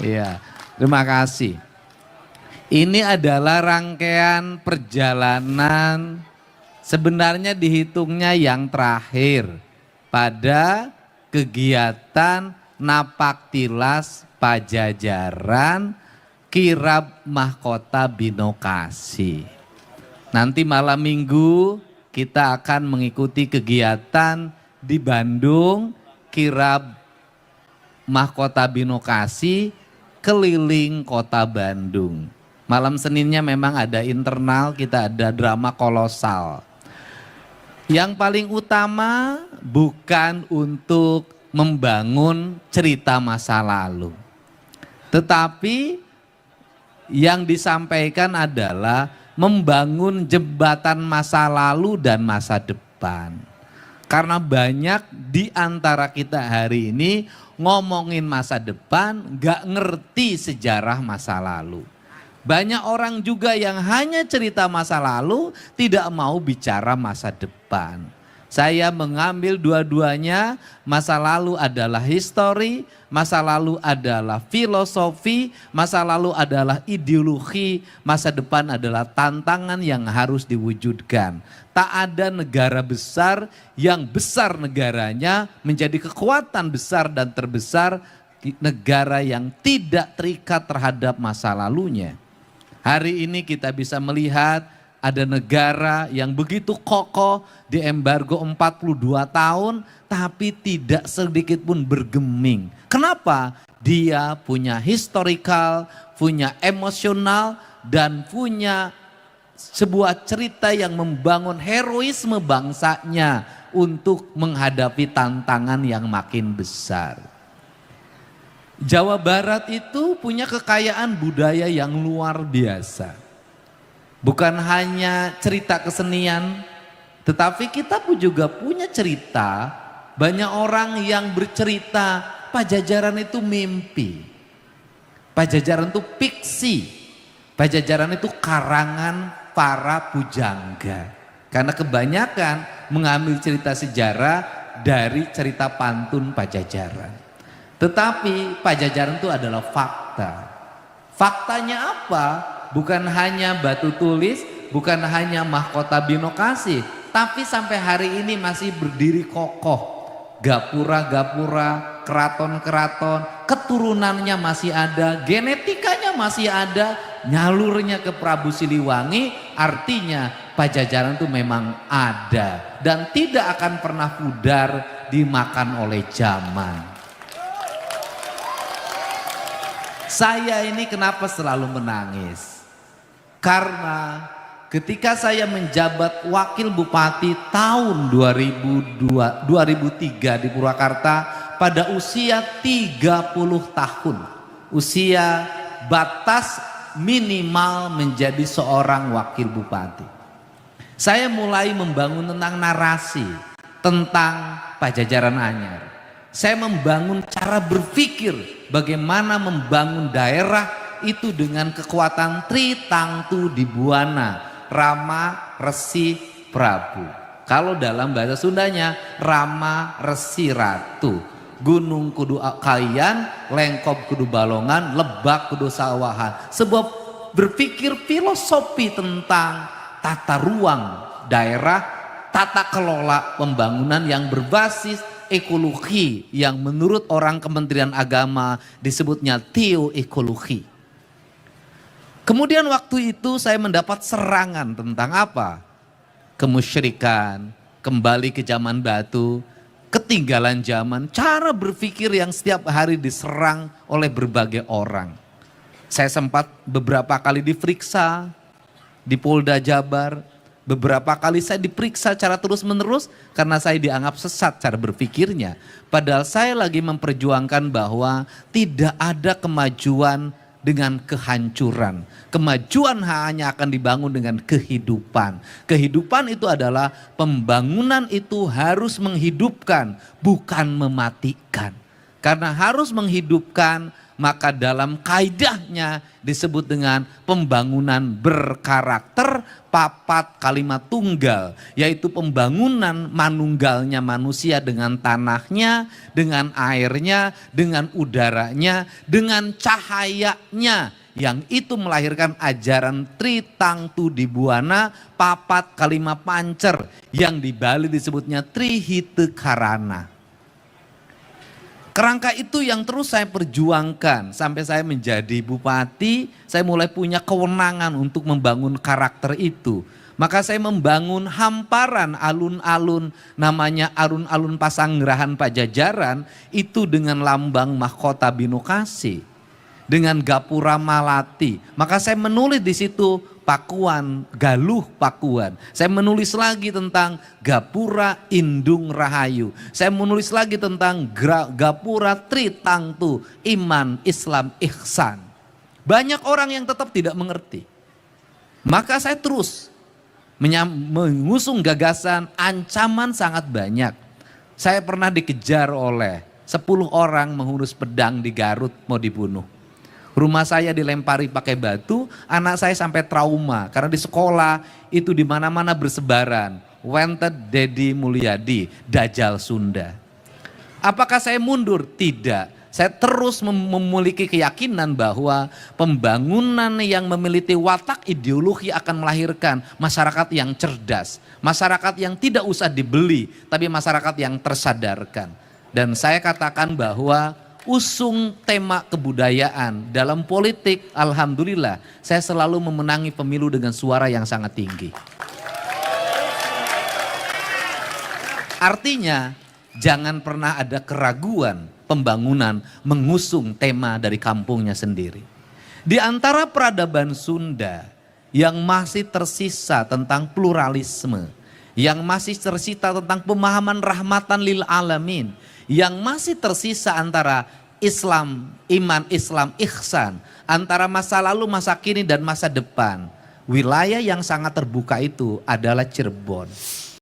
Iya, terima kasih. Ini adalah rangkaian perjalanan sebenarnya dihitungnya yang terakhir pada kegiatan Napaktilas Pajajaran Kirab Mahkota Binokasi. Nanti malam minggu kita akan mengikuti kegiatan di Bandung Kirab Mahkota Binokasi keliling kota Bandung. Malam Seninnya memang ada internal, kita ada drama kolosal. Yang paling utama bukan untuk membangun cerita masa lalu. Tetapi yang disampaikan adalah membangun jembatan masa lalu dan masa depan. Karena banyak di antara kita hari ini ngomongin masa depan gak ngerti sejarah masa lalu. Banyak orang juga yang hanya cerita masa lalu, tidak mau bicara masa depan. Saya mengambil dua-duanya, masa lalu adalah histori, masa lalu adalah filosofi, masa lalu adalah ideologi, masa depan adalah tantangan yang harus diwujudkan. Tak ada negara besar yang besar negaranya menjadi kekuatan besar dan terbesar negara yang tidak terikat terhadap masa lalunya. Hari ini kita bisa melihat ada negara yang begitu kokoh di embargo 42 tahun tapi tidak sedikit pun bergeming. Kenapa? Dia punya historical, punya emosional dan punya sebuah cerita yang membangun heroisme bangsanya untuk menghadapi tantangan yang makin besar. Jawa Barat itu punya kekayaan budaya yang luar biasa. Bukan hanya cerita kesenian, tetapi kita pun juga punya cerita. Banyak orang yang bercerita Pajajaran itu mimpi. Pajajaran itu fiksi. Pajajaran itu karangan para pujangga. Karena kebanyakan mengambil cerita sejarah dari cerita pantun Pajajaran. Tetapi Pajajaran itu adalah fakta. Faktanya apa? Bukan hanya batu tulis, bukan hanya mahkota Binokasi, tapi sampai hari ini masih berdiri kokoh. Gapura-gapura, keraton-keraton, keturunannya masih ada, genetikanya masih ada, nyalurnya ke Prabu Siliwangi, artinya Pajajaran itu memang ada dan tidak akan pernah pudar dimakan oleh zaman. Saya ini kenapa selalu menangis? Karena ketika saya menjabat wakil bupati tahun 2003 di Purwakarta pada usia 30 tahun. Usia batas minimal menjadi seorang wakil bupati. Saya mulai membangun tentang narasi, tentang Pajajaran anyar. Saya membangun cara berpikir bagaimana membangun daerah itu dengan kekuatan Tritangtu Dibuana, Rama, Resi, Prabu. Kalau dalam bahasa Sundanya Rama, Resi, Ratu. Gunung kudu kalian, lengkop kudu balongan, lebak kudu sawahan. Sebuah berpikir filosofi tentang tata ruang daerah, tata kelola pembangunan yang berbasis ekologi yang menurut orang Kementerian Agama disebutnya teoekologi. Kemudian waktu itu saya mendapat serangan tentang apa? Kemusyrikan, kembali ke zaman batu, ketinggalan zaman, cara berpikir yang setiap hari diserang oleh berbagai orang. Saya sempat beberapa kali diperiksa di Polda Jabar. Beberapa kali saya diperiksa secara terus-menerus karena saya dianggap sesat cara berpikirnya. Padahal saya lagi memperjuangkan bahwa tidak ada kemajuan dengan kehancuran. Kemajuan hanya akan dibangun dengan kehidupan. Kehidupan itu adalah pembangunan itu harus menghidupkan, bukan mematikan. Karena harus menghidupkan, maka dalam kaidahnya disebut dengan pembangunan berkarakter papat kalimat tunggal, yaitu pembangunan manunggalnya manusia dengan tanahnya, dengan airnya, dengan udaranya, dengan cahayanya, yang itu melahirkan ajaran Tritangtu Dibuana papat kalimat pancer, yang di Bali disebutnya Trihite Karana. Kerangka itu yang terus saya perjuangkan sampai saya menjadi bupati. Saya mulai punya kewenangan untuk membangun karakter itu. Maka saya membangun hamparan alun-alun, namanya alun-alun Pasanggerahan Pajajaran, itu dengan lambang mahkota Binokasi, dengan gapura Malati. Maka saya menulis di situ Pakuan, Galuh Pakuan. Saya menulis lagi tentang Gapura Indung Rahayu. Saya menulis lagi tentang Gapura Tritangtu, Iman, Islam, Ihsan. Banyak orang yang tetap tidak mengerti. Maka saya terus mengusung gagasan, ancaman sangat banyak. Saya pernah dikejar oleh 10 orang menghunus pedang di Garut mau dibunuh. Rumah saya dilempari pakai batu, anak saya sampai trauma karena di sekolah itu di mana-mana bersebaran Wanted Dedi Mulyadi, Dajjal Sunda. Apakah saya mundur? Tidak. Saya terus memiliki keyakinan bahwa pembangunan yang memiliki watak ideologi akan melahirkan masyarakat yang cerdas, masyarakat yang tidak usah dibeli, tapi masyarakat yang tersadarkan. Dan saya katakan bahwa usung tema kebudayaan dalam politik, alhamdulillah saya selalu memenangi pemilu dengan suara yang sangat tinggi. Artinya jangan pernah ada keraguan pembangunan mengusung tema dari kampungnya sendiri. Di antara peradaban Sunda yang masih tersisa tentang pluralisme, yang masih tersisa tentang pemahaman rahmatan lil alamin, yang masih tersisa antara Islam, iman, Islam, ihsan, antara masa lalu, masa kini, dan masa depan. Wilayah yang sangat terbuka itu adalah Cirebon.